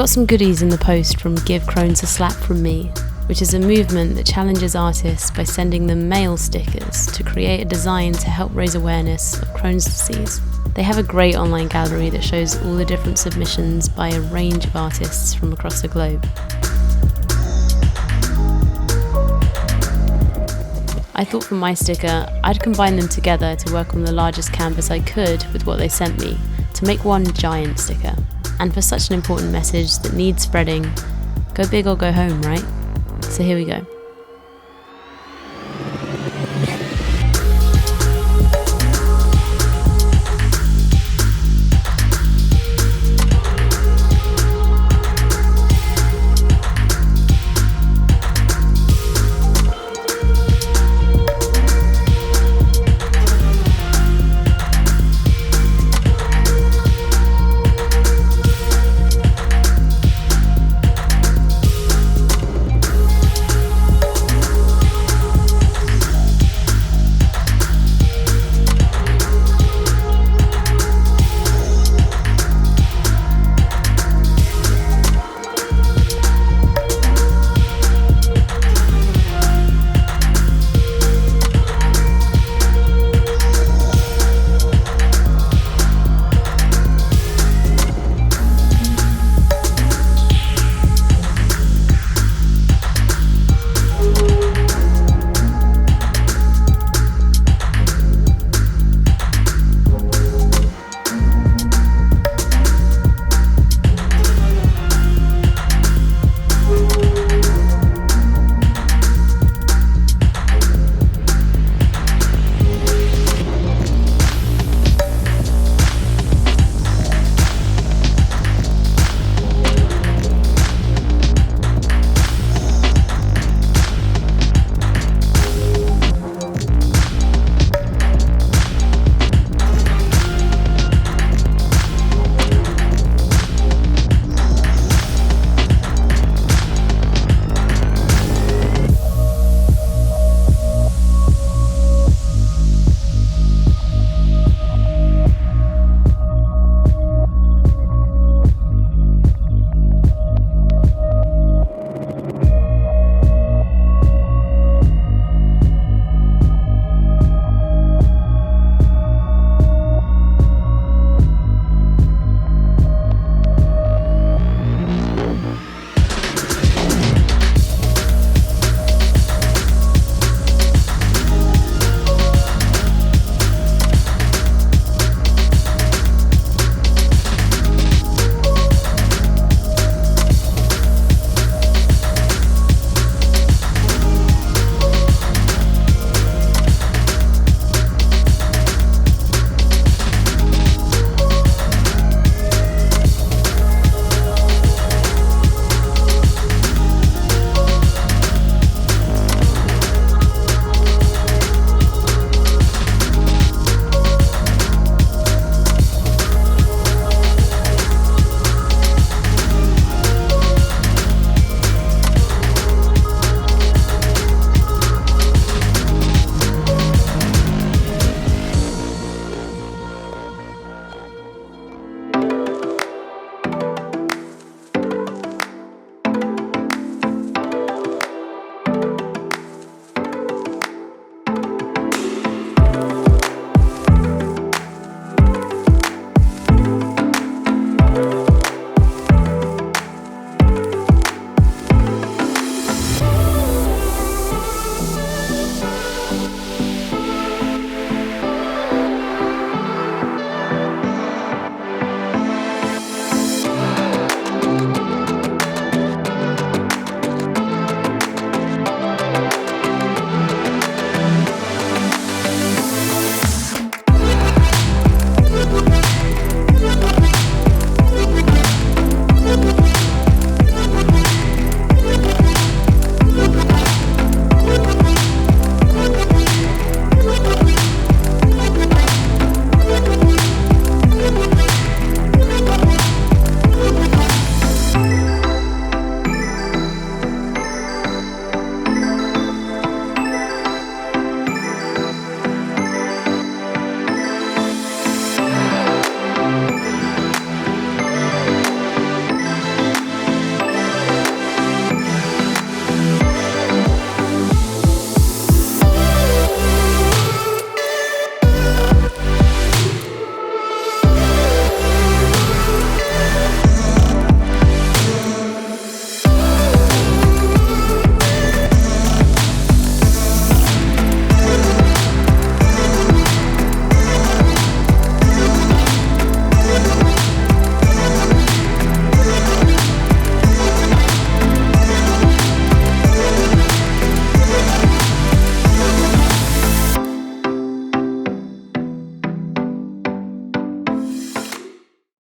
got some goodies in the post from Give Crohn to Slap from me, which is a movement that challenges artists by sending them mail stickers to create a design to help raise awareness of Crohn's disease. They have a great online gallery that shows all the different submissions by a range of artists from across the globe. I thought for my sticker, I'd combine them together to work on the largest canvas I could with what they sent me, to make one giant sticker. And for such an important message that needs spreading, go big or go home, right? So here we go.